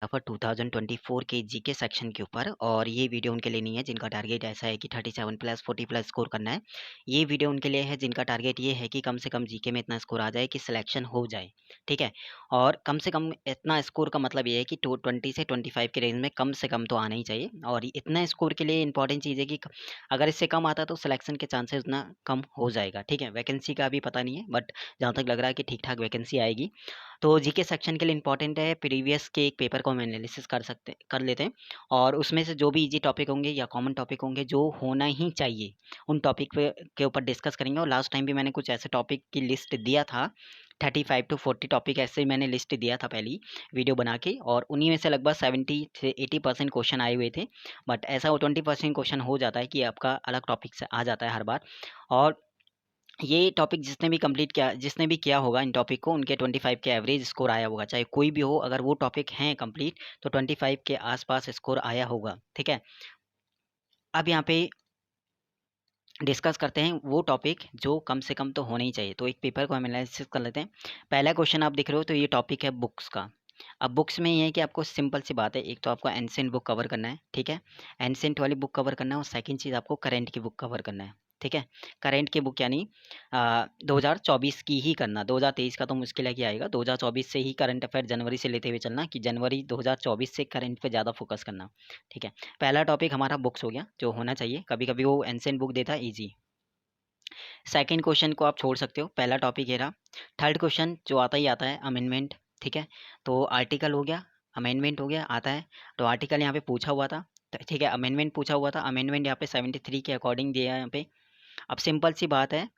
For 2024 के GK section के ऊपर। और ये वीडियो उनके लिए नहीं है जिनका टारगेट ऐसा है कि 37 प्लस 40 प्लस स्कोर करना है। ये वीडियो उनके लिए है जिनका टारगेट ये है कि कम से कम जीके में इतना स्कोर आ जाए कि सिलेक्शन हो जाए, ठीक है। और कम से कम इतना स्कोर का मतलब ये है कि 20 से 25 के रेंज में कम से कम तो आना ही चाहिए। और इतना स्कोर के लिए इंपॉर्टेंट चीज़ है कि अगर इससे कम आता तो सिलेक्शन के चांसेस उतना कम हो जाएगा, ठीक है। वैकेंसी का अभी पता नहीं है, बट जहाँ तक लग रहा है कि ठीक ठाक वैकेंसी आएगी। तो जीके सेक्शन के लिए इंपॉर्टेंट है, प्रीवियस के एक पेपर को हम एनालिसिस कर लेते हैं। और उसमें से जो भी इजी टॉपिक होंगे या कॉमन टॉपिक होंगे जो होना ही चाहिए, उन टॉपिक पे के ऊपर डिस्कस करेंगे। और लास्ट टाइम भी मैंने कुछ ऐसे टॉपिक की लिस्ट दिया था, 35 टू 40 टॉपिक ऐसे मैंने लिस्ट दिया था पहली वीडियो बना के। और उन्हीं में से लगभग 70 से 80% क्वेश्चन आए हुए थे। बट ऐसा 20% क्वेश्चन हो जाता है कि आपका अलग टॉपिक से आ जाता है हर बार। और ये टॉपिक जिसने भी किया होगा इन टॉपिक को, उनके 25 के एवरेज स्कोर आया होगा, चाहे कोई भी हो। अगर वो टॉपिक हैं कंप्लीट तो 25 के आसपास स्कोर आया होगा, ठीक है। अब यहाँ पे डिस्कस करते हैं वो टॉपिक जो कम से कम तो होने ही चाहिए। तो एक पेपर को हम एनालिसिस कर लेते हैं। पहला क्वेश्चन आप दिख रहे हो, तो ये टॉपिक है बुक्स का। अब बुक्स में ये है कि आपको सिंपल सी बात है, एक तो आपको एंशिएंट बुक कवर करना है, ठीक है। एंशिएंट वाली बुक कवर करना है। और सेकंड चीज़ आपको करंट की बुक कवर करना है, ठीक है। करंट की बुक यानी 2024 की ही करना, 2023 का तो मुश्किल है कि आएगा। 2024 से ही करंट अफेयर जनवरी से लेते हुए चलना, कि जनवरी 2024 से करंट पे ज़्यादा फोकस करना, ठीक है। पहला टॉपिक हमारा बुक्स हो गया जो होना चाहिए, कभी कभी वो एंशिएंट बुक देता है ईजी। सेकंड क्वेश्चन को आप छोड़ सकते हो, पहला टॉपिक ये रहा। थर्ड क्वेश्चन जो आता ही आता है, अमेंडमेंट, ठीक है। तो आर्टिकल हो गया, अमेंडमेंट हो गया, आता है। तो आर्टिकल यहाँ पे पूछा हुआ था, ठीक है। अमेंडमेंट पूछा हुआ था, अमेंडमेंट यहाँ पे 73 के अकॉर्डिंग दिया है यहाँ पे। अब सिंपल सी बात है,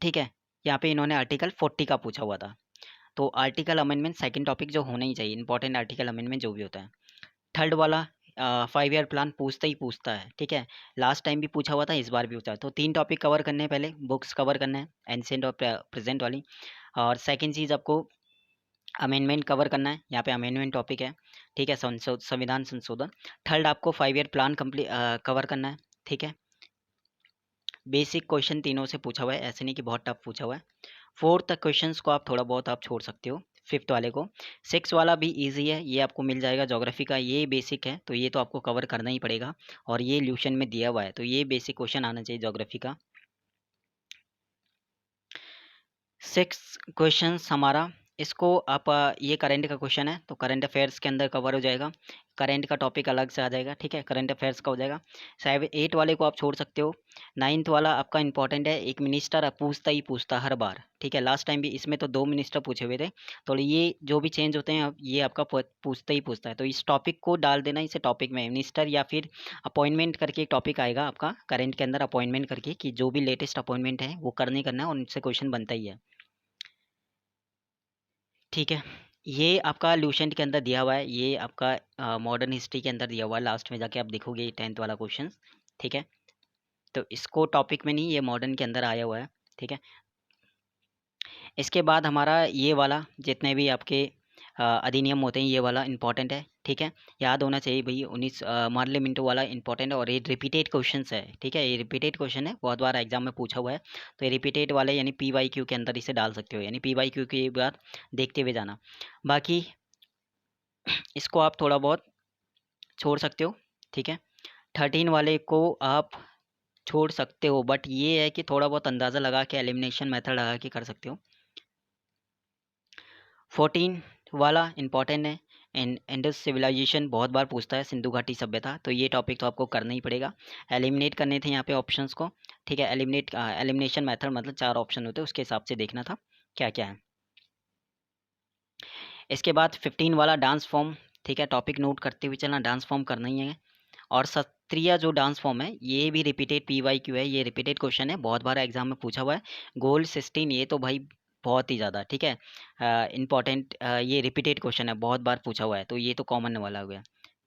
ठीक है। यहाँ पे इन्होंने आर्टिकल 40 का पूछा हुआ था। तो आर्टिकल अमेंडमेंट सेकंड टॉपिक जो होना ही चाहिए, इंपॉर्टेंट आर्टिकल अमेंडमेंट जो भी होता है। थर्ड वाला 5 ईयर प्लान पूछता ही पूछता है, ठीक है। लास्ट टाइम भी पूछा हुआ था, इस बार भी पूछा है। तो 3 टॉपिक कवर करने हैं, पहले बुक्स कवर करना है, एंशिएंट और प्रेजेंट वाली। और सेकंड चीज़ आपको अमेंडमेंट कवर करना है, यहाँ पे अमेंडमेंट टॉपिक है, ठीक है, संविधान संशोधन। थर्ड आपको 5 ईयर प्लान कंप्लीट कवर करना है, ठीक है। बेसिक क्वेश्चन तीनों से पूछा हुआ है, ऐसे नहीं कि बहुत टफ पूछा हुआ है। फोर्थ क्वेश्चंस को आप थोड़ा बहुत आप छोड़ सकते हो, फिफ्थ वाले को। सिक्स वाला भी इजी है, ये आपको मिल जाएगा, ज्योग्राफी का ये बेसिक है, तो ये तो आपको कवर करना ही पड़ेगा। और ये ल्यूशन में दिया हुआ है, तो ये बेसिक क्वेश्चन आना चाहिए ज्योग्राफी का। सिक्स क्वेश्चंस हमारा, इसको आप ये करंट का क्वेश्चन है तो करंट अफेयर्स के अंदर कवर हो जाएगा। करंट का टॉपिक अलग से आ जाएगा, ठीक है, करंट अफेयर्स का हो जाएगा। 7 8 वाले को आप छोड़ सकते हो। 9th वाला आपका इंपॉर्टेंट है, एक मिनिस्टर पूछता ही पूछता हर बार, ठीक है। लास्ट टाइम भी इसमें तो 2 मिनिस्टर पूछे हुए थे। तो ये जो भी चेंज होते हैं अब ये आपका पूछता ही पूछता है। तो इस टॉपिक को डाल देना, इसे टॉपिक में मिनिस्टर या फिर अपॉइंटमेंट करके एक टॉपिक आएगा आपका करंट के अंदर, अपॉइंटमेंट करके, कि जो भी लेटेस्ट अपॉइंटमेंट है वो करना ही करना है, और उनसे क्वेश्चन बनता ही है, ठीक है। ये आपका ल्यूसेंट के अंदर दिया हुआ है, ये आपका मॉडर्न हिस्ट्री के अंदर दिया हुआ है, लास्ट में जाके आप देखोगे 10th वाला क्वेश्चन, ठीक है। तो इसको टॉपिक में नहीं, ये मॉडर्न के अंदर आया हुआ है, ठीक है। इसके बाद हमारा ये वाला जितने भी आपके अधिनियम होते हैं, ये वाला इंपॉर्टेंट है, ठीक है। याद होना चाहिए भाई, 19 मार्ले मिंटो वाला इंपॉर्टेंट है। और ये रिपीटेड क्वेश्चन है, ठीक है, ये रिपीटेड क्वेश्चन है, बहुत बार एग्जाम में पूछा हुआ है। तो ये रिपीटेड वाले यानी PYQ के अंदर इसे डाल सकते हो, यानी PYQ की बार देखते हुए जाना। बाकी इसको आप थोड़ा बहुत छोड़ सकते हो, ठीक है। 13 वाले को आप छोड़ सकते हो, बट ये है कि थोड़ा बहुत अंदाज़ा लगा के, एलिमिनेशन मेथड लगा के कर सकते हो। 14 वाला इंपॉर्टेंट है, इंडस सिविलाइजेशन बहुत बार पूछता है, सिंधु घाटी सभ्यता, तो ये टॉपिक तो आपको करना ही पड़ेगा। एलिमिनेट करने थे यहाँ पे ऑप्शंस को, ठीक है। एलिमिनेशन मेथड मतलब 4 ऑप्शन होते हैं, उसके हिसाब से देखना था क्या क्या है। इसके बाद 15 वाला डांस फॉर्म, ठीक है, टॉपिक नोट करते हुए चलना, डांस फॉर्म करना ही है। और सत्रिया जो डांस फॉर्म है ये भी रिपीटेड PYQ है, ये रिपीटेड क्वेश्चन है, बहुत बार एग्जाम में पूछा हुआ है। गोल्ड 16 ये तो भाई बहुत ही ज़्यादा, ठीक है, इंपॉर्टेंट, ये रिपीटेड क्वेश्चन है, बहुत बार पूछा हुआ है, तो ये तो कॉमन वाला हो गया।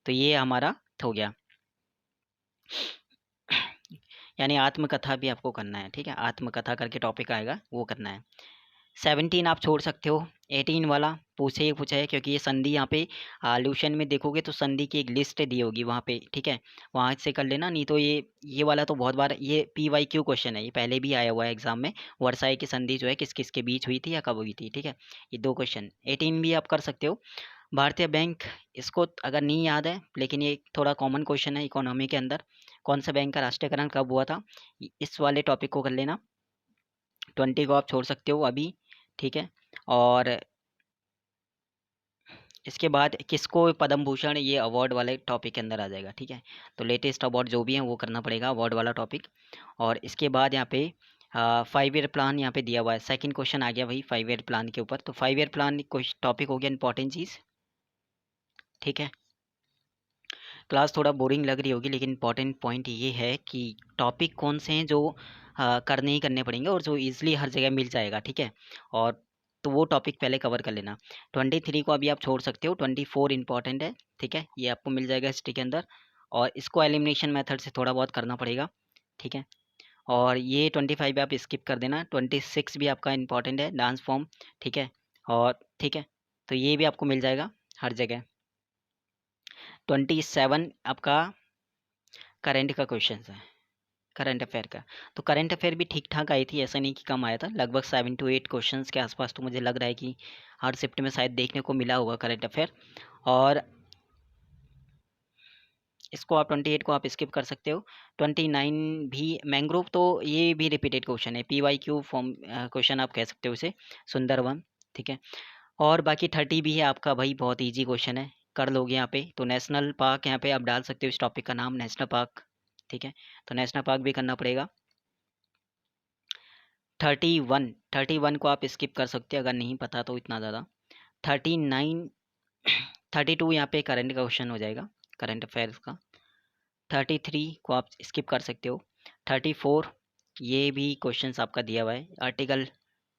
तो ये हमारा हो गया। यानी आत्मकथा भी आपको करना है, ठीक है, आत्मकथा करके टॉपिक आएगा, वो करना है। 17 आप छोड़ सकते हो। 18 वाला पूछे ही पूछा है, क्योंकि ये संधि यहाँ पे ल्यूशन में देखोगे तो संधि की एक लिस्ट दी होगी वहाँ पे, ठीक है, वहाँ से कर लेना। नहीं तो ये वाला तो बहुत बार ये PYQ क्वेश्चन है, ये पहले भी आया हुआ है एग्जाम में। वर्साई की संधि जो है किस किस के बीच हुई थी या कब हुई थी, ठीक है। ये 2 क्वेश्चन 18 भी आप कर सकते हो। भारतीय बैंक, इसको अगर नहीं याद है, लेकिन ये थोड़ा कॉमन क्वेश्चन है इकोनॉमी के अंदर। कौन सा बैंक का राष्ट्रीयकरण कब हुआ था, इस वाले टॉपिक को कर लेना। 20 को आप छोड़ सकते हो अभी, ठीक है। और इसके बाद किसको पद्म भूषण, ये अवार्ड वाले टॉपिक के अंदर आ जाएगा, ठीक है। तो लेटेस्ट अवार्ड जो भी है वो करना पड़ेगा, अवार्ड वाला टॉपिक। और इसके बाद यहाँ पे 5 ईयर प्लान यहाँ पे दिया हुआ है। सेकंड क्वेश्चन आ गया भाई 5 ईयर प्लान के ऊपर। तो 5 ईयर प्लान टॉपिक हो गया इंपॉर्टेंट चीज़, ठीक है। क्लास थोड़ा बोरिंग लग रही होगी, लेकिन इंपॉर्टेंट पॉइंट ये है कि टॉपिक कौन से हैं जो करने ही करने पड़ेंगे और जो ईजिली हर जगह मिल जाएगा, ठीक है। और तो वो टॉपिक पहले कवर कर लेना। 23 को अभी आप छोड़ सकते हो, 24 इंपॉर्टेंट है, ठीक है। ये आपको मिल जाएगा हिस्ट्री के अंदर, और इसको एलिमिनेशन मेथड से थोड़ा बहुत करना पड़ेगा, ठीक है। और ये 25 आप स्किप कर देना। 26 भी आपका इंपॉर्टेंट है, डांस फॉर्म, ठीक है। और ठीक है, तो ये भी आपको मिल जाएगा हर जगह। 27 आपका करंट का क्वेश्चन है, करंट अफेयर का। तो करंट अफेयर भी ठीक ठाक आई थी, ऐसा नहीं कि कम आया था। लगभग 7 to 8 क्वेश्चंस के आसपास तो मुझे लग रहा है कि हर शिफ्ट में शायद देखने को मिला होगा करंट अफेयर। और इसको आप 28 को आप स्किप कर सकते हो। 29 भी मैंग्रोव, तो ये भी रिपीटेड क्वेश्चन है, PYQ फॉर्म क्वेश्चन आप कह सकते हो उसे, सुंदरवन, ठीक है। और बाकी 30 भी है आपका भाई, बहुत ईजी क्वेश्चन है, कर लोगे यहाँ पे। तो नेशनल पार्क यहाँ पे आप डाल सकते हो, इस टॉपिक का नाम नेशनल पार्क, ठीक है। तो नेशनल पार्क भी करना पड़ेगा। 31 को आप स्किप कर सकते हैं अगर नहीं पता तो इतना ज़्यादा। 39 32 यहाँ पे करंट का क्वेश्चन हो जाएगा, करंट अफेयर्स का। 33 को आप स्किप कर सकते हो। 34 ये भी क्वेश्चंस आपका दिया हुआ है, आर्टिकल,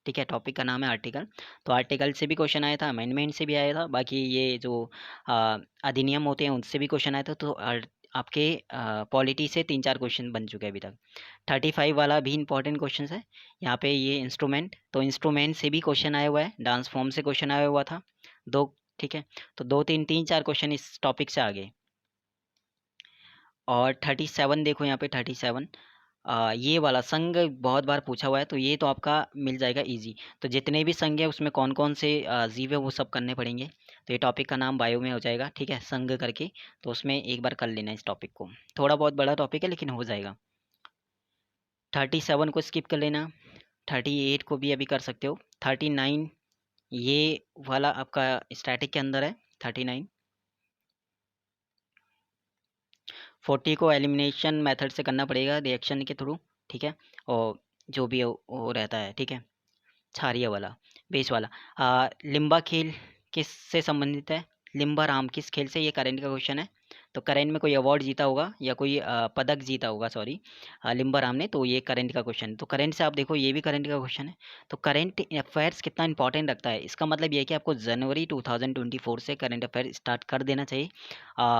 ठीक है। टॉपिक का नाम है आर्टिकल। तो आर्टिकल से भी क्वेश्चन आया था, अमेंडमेंट से भी आया था, बाकी ये जो अधिनियम होते हैं उनसे भी क्वेश्चन आया था। तो आपके पॉलिटी से 3-4 क्वेश्चन बन चुके हैं अभी तक। 35 वाला भी इंपॉर्टेंट क्वेश्चन है यहाँ पे, ये इंस्ट्रूमेंट, तो इंस्ट्रूमेंट से भी क्वेश्चन आया हुआ है, डांस फॉर्म से क्वेश्चन आया हुआ था 2, ठीक है। तो 2-3-3-4 क्वेश्चन इस टॉपिक से आ गए। और 37 देखो यहाँ पे 37, ये वाला संघ बहुत बार पूछा हुआ है, तो ये तो आपका मिल जाएगा इजी। तो जितने भी संघ है उसमें कौन कौन से जीव है वो सब करने पड़ेंगे। तो ये टॉपिक का नाम बायो में हो जाएगा, ठीक है, संघ करके। तो उसमें एक बार कर लेना इस टॉपिक को, थोड़ा बहुत बड़ा टॉपिक है लेकिन हो जाएगा। 37 को स्किप कर लेना। 38 को भी अभी कर सकते हो। 39 ये वाला आपका स्टैटिक के अंदर है, 39। 40 को एलिमिनेशन मेथड से करना पड़ेगा, रिएक्शन के थ्रू, ठीक है। और जो भी वो रहता है, ठीक है, छारिया वाला, बेस वाला। लिम्बा खेल किस से संबंधित है, लिम्बा राम किस खेल से, ये करंट का क्वेश्चन है। तो करंट में कोई अवार्ड जीता होगा या कोई पदक जीता होगा, सॉरी, लिम्बा राम ने, तो ये करंट का क्वेश्चन है। तो करंट से आप देखो ये भी करंट का क्वेश्चन है। तो करंट अफेयर्स कितना इंपॉर्टेंट रखता है, इसका मतलब ये है कि आपको जनवरी 2024 से करंट अफेयर स्टार्ट कर देना चाहिए।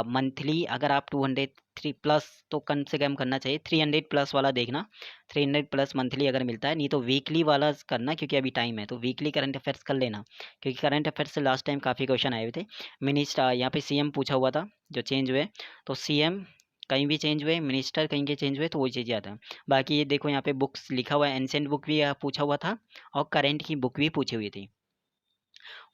मंथली अगर आप 203 प्लस तो कम से कम करना चाहिए, 300 प्लस वाला देखना, 300 प्लस मंथली अगर मिलता है, नहीं तो वीकली वाला करना, क्योंकि अभी टाइम है। तो वीकली करंट अफेयर्स कर लेना, क्योंकि करंट अफेयर्स से लास्ट टाइम काफ़ी क्वेश्चन आए हुए थे। मिनिस्टर यहाँ पे CM पूछा हुआ था जो चेंज हुए, तो CM कहीं भी चेंज हुए, मिनिस्टर कहीं के चेंज हुए, तो वही चीज़ें आता है। बाकी ये देखो यहाँ पे बुक्स लिखा हुआ है, एंसेंट बुक भी पूछा हुआ था और करंट की बुक भी पूछी हुई थी।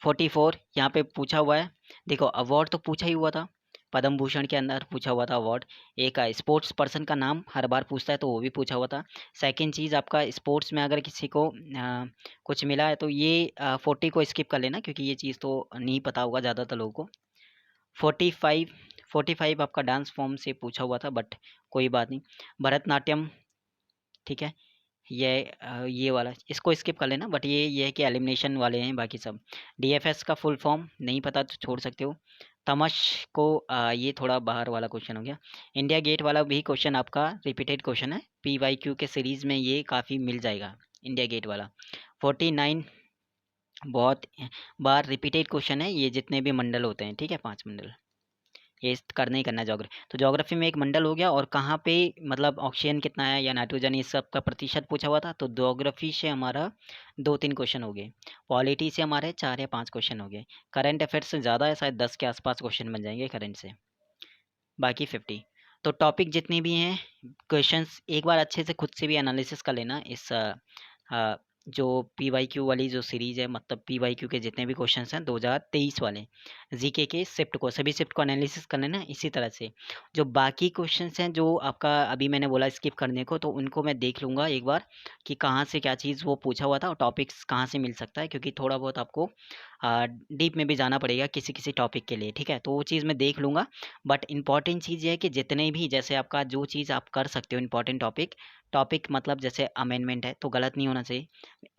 44 यहाँ पे पूछा हुआ है, देखो अवार्ड तो पूछा ही हुआ था, पद्म भूषण के अंदर पूछा हुआ था अवार्ड। एक स्पोर्ट्स पर्सन का नाम हर बार पूछता है, तो वो भी पूछा हुआ था। सेकंड चीज़ आपका स्पोर्ट्स में अगर किसी को कुछ मिला है तो ये 40 को स्किप कर लेना, क्योंकि ये चीज़ तो नहीं पता होगा ज़्यादातर लोगों को। 45 आपका डांस फॉर्म से पूछा हुआ था, बट कोई बात नहीं। भरतनाट्यम, ठीक है, ये वाला इसको स्किप कर लेना, बट ये है कि एलिमिनेशन वाले हैं, बाकी सब। DFS का फुल फॉर्म नहीं पता तो छोड़ सकते हो। तमश को ये थोड़ा बाहर वाला क्वेश्चन हो गया। इंडिया गेट वाला भी क्वेश्चन आपका रिपीटेड क्वेश्चन है, PYQ के सीरीज़ में ये काफ़ी मिल जाएगा, इंडिया गेट वाला। 49 बहुत बार रिपीटेड क्वेश्चन है, ये जितने भी मंडल होते हैं, ठीक है, 5 मंडल, ये करना ही करना है ज्योग्राफी। तो ज्योग्राफी में एक मंडल हो गया, और कहाँ पे मतलब ऑक्सीजन कितना है या नाइट्रोजन, इस सब का प्रतिशत पूछा हुआ था। तो ज्योग्राफी से हमारा 2-3 क्वेश्चन हो गए, पॉलिटी से हमारे 4 या 5 क्वेश्चन हो गए, करंट अफेयर्स से ज़्यादा है, शायद 10 के आसपास क्वेश्चन बन जाएंगे करंट से, बाकी 50। तो टॉपिक जितने भी हैं क्वेश्चंस एक बार अच्छे से खुद से भी एनालिसिस कर लेना इस जो पीवाईक्यू वाली जो सीरीज़ है, मतलब पीवाईक्यू के जितने भी क्वेश्चंस हैं 2023 वाले जीके के शिफ्ट को, सभी शिफ्ट को एनालिसिस कर लेना। इसी तरह से जो बाकी क्वेश्चंस हैं जो आपका अभी मैंने बोला स्किप करने को, तो उनको मैं देख लूँगा एक बार कि कहाँ से क्या चीज़ वो पूछा हुआ था और टॉपिक्स कहाँ से मिल सकता है, क्योंकि थोड़ा बहुत आपको डीप में भी जाना पड़ेगा किसी किसी टॉपिक के लिए, ठीक है। तो वो चीज़ मैं देख लूँगा। बट इंपॉर्टेंट चीज़ ये है कि जितने भी जैसे आपका जो चीज़ आप कर सकते हो इंपॉर्टेंट टॉपिक टॉपिक मतलब जैसे अमेंडमेंट है तो गलत नहीं होना चाहिए।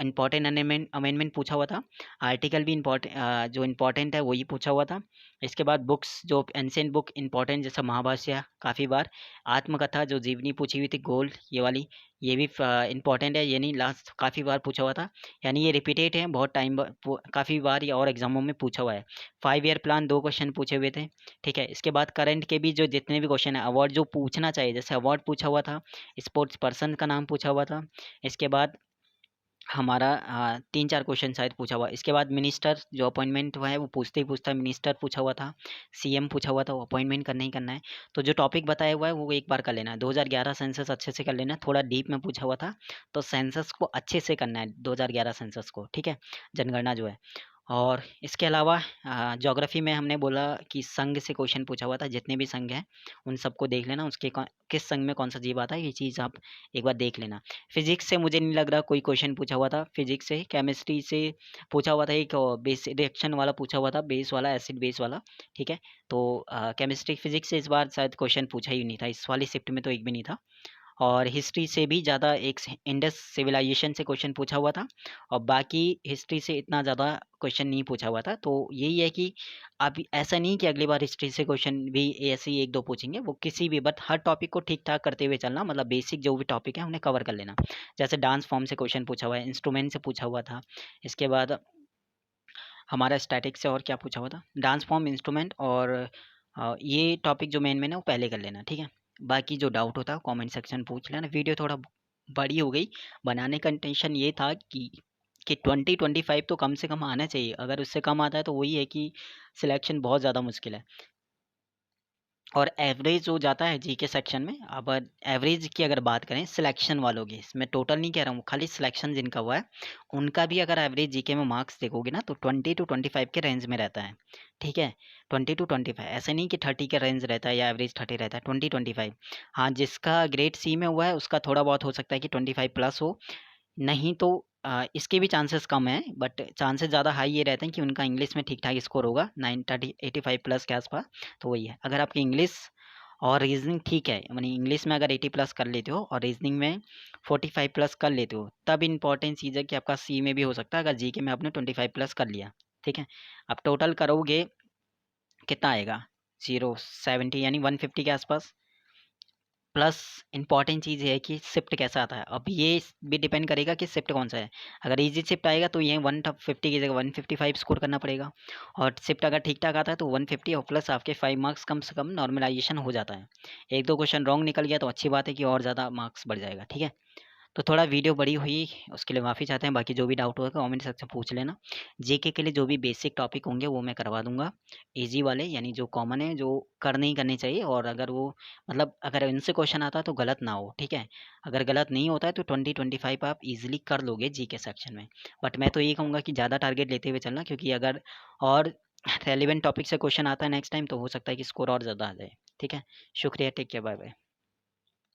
इम्पॉर्टेंट अमेंडमेंट पूछा हुआ था। आर्टिकल भी इम्पॉर्टेंट जो इम्पॉर्टेंट है वही पूछा हुआ था। इसके बाद बुक्स जो एंशिएंट बुक इम्पॉर्टेंट जैसा महाभाष्य काफ़ी बार, आत्मकथा जो जीवनी पूछी हुई थी गोल्ड ये वाली, ये भी इम्पॉर्टेंट है, यानी लास्ट काफ़ी बार पूछा हुआ था। यानी ये रिपीटेड है बहुत टाइम काफ़ी बार ये और एग्जामों में पूछा हुआ है। 5 ईयर प्लान 2 क्वेश्चन पूछे हुए थे, ठीक है। इसके बाद करंट के भी जो जितने भी क्वेश्चन है, अवार्ड जो पूछना चाहिए जैसे अवार्ड पूछा हुआ था, स्पोर्ट्स पर्सन का नाम पूछा हुआ था। इसके बाद हमारा 3-4 क्वेश्चन शायद पूछा हुआ। इसके बाद मिनिस्टर जो अपॉइंटमेंट हुआ है वो पूछते ही पूछता मिनिस्टर पूछा हुआ था, सीएम पूछा हुआ था, वो अपॉइंटमेंट करना ही करना है। तो जो टॉपिक बताया हुआ है वो एक बार कर लेना है। 2011 सेंसस अच्छे से कर लेना है, थोड़ा डीप में पूछा हुआ था, तो सेंसस को अच्छे से करना है 2011 सेंसस को, ठीक है, जनगणना जो है। और इसके अलावा ज्योग्राफी में हमने बोला कि संघ से क्वेश्चन पूछा हुआ था, जितने भी संघ हैं उन सबको देख लेना, उसके किस संघ में कौन सा जीव आता है ये चीज़ आप एक बार देख लेना। फिजिक्स से मुझे नहीं लग रहा कोई क्वेश्चन पूछा हुआ था, फिजिक्स से। केमिस्ट्री से पूछा हुआ था, एक बेस रिएक्शन वाला पूछा हुआ था, बेस वाला एसिड बेस वाला, ठीक है। तो केमिस्ट्री फिजिक्स से इस बार शायद क्वेश्चन पूछा ही नहीं था, इस वाली शिफ्ट में तो एक भी नहीं था। और हिस्ट्री से भी ज़्यादा एक इंडस सिविलाइजेशन से क्वेश्चन पूछा हुआ था, और बाकी हिस्ट्री से इतना ज़्यादा क्वेश्चन नहीं पूछा हुआ था। तो यही है कि अब ऐसा नहीं कि अगली बार हिस्ट्री से क्वेश्चन भी ऐसे ही 1-2 पूछेंगे, वो किसी भी, बट हर टॉपिक को ठीक-ठाक करते हुए चलना, मतलब बेसिक जो भी टॉपिक है उन्हें कवर कर लेना। जैसे डांस फॉर्म से क्वेश्चन पूछा हुआ है, इंस्ट्रूमेंट से पूछा हुआ था। इसके बाद हमारा स्टैटिक से और क्या पूछा हुआ था? डांस फॉर्म, इंस्ट्रूमेंट और ये टॉपिक जो मेन है वो पहले कर लेना, ठीक है? बाकी जो डाउट होता है कमेंट सेक्शन पूछ लेना। वीडियो थोड़ा बड़ी हो गई, बनाने का इंटेंशन ये था कि 20-25 तो कम से कम आना चाहिए। अगर उससे कम आता है तो वही है कि सिलेक्शन बहुत ज़्यादा मुश्किल है। और एवरेज जो जाता है जीके सेक्शन में, अब एवरेज की अगर बात करें सिलेक्शन वालों की, मैं टोटल नहीं कह रहा हूँ, खाली सिलेक्शन जिनका हुआ है उनका भी अगर एवरेज जीके में मार्क्स देखोगे ना तो 20-25 के रेंज में रहता है, ठीक है। 20-25, ऐसे नहीं कि 30 का रेंज रहता है या एवरेज 30 रहता है, 20-25। हाँ, जिसका ग्रेड सी में हुआ है उसका थोड़ा बहुत हो सकता है कि 25 प्लस हो, नहीं तो इसके भी चांसेस कम हैं, बट चांसेस ज़्यादा हाई ये रहते हैं कि उनका इंग्लिश में ठीक ठाक स्कोर होगा 930 85 प्लस के आसपास। तो वही है, अगर आपकी इंग्लिश और रीजनिंग ठीक है, यानी इंग्लिश में अगर 80 प्लस कर लेते हो और रीजनिंग में 45 प्लस कर लेते हो, तब इंपॉर्टेंट चीज़ है कि आपका सी में भी हो सकता है अगर जीके में आपने 25 प्लस कर लिया, ठीक है। अब टोटल करोगे कितना आएगा, 070 यानी 150 के आसपास। प्लस इम्पॉर्टेंट चीज़ ये है कि शिफ्ट कैसा आता है। अब ये भी डिपेंड करेगा कि शिफ्ट कौन सा है। अगर ईजी शिफ्ट आएगा तो ये 150 की जगह 155 स्कोर करना पड़ेगा, और शिफ्ट अगर ठीक ठाक आता है तो 150 और प्लस आपके 5 मार्क्स कम से कम नॉर्मलाइजेशन हो जाता है। 1-2 क्वेश्चन रॉन्ग निकल गया तो अच्छी बात है कि और ज़्यादा मार्क्स बढ़ जाएगा, ठीक है। तो थोड़ा वीडियो बड़ी हुई, उसके लिए माफ़ी चाहते हैं। बाकी जो भी डाउट होगा कमेंट सेक्शन में पूछ लेना। जीके के लिए जो भी बेसिक टॉपिक होंगे वो मैं करवा दूँगा। ईज़ी वाले यानी जो कॉमन है, जो करने ही करने चाहिए, और अगर वो मतलब अगर इनसे क्वेश्चन आता है तो गलत ना हो, ठीक है। अगर गलत नहीं होता है तो 20-25 आप ईज़िली कर लोगे जीके सेक्शन में। बट मैं तो ये कहूँगा कि ज़्यादा टारगेट लेते हुए चलना, क्योंकि अगर और रेलेवेंट टॉपिक से क्वेश्चन आता है नेक्स्ट टाइम तो हो सकता है कि स्कोर और ज़्यादा आ जाए, ठीक है। शुक्रिया, टेक केयर, बाय-बाय।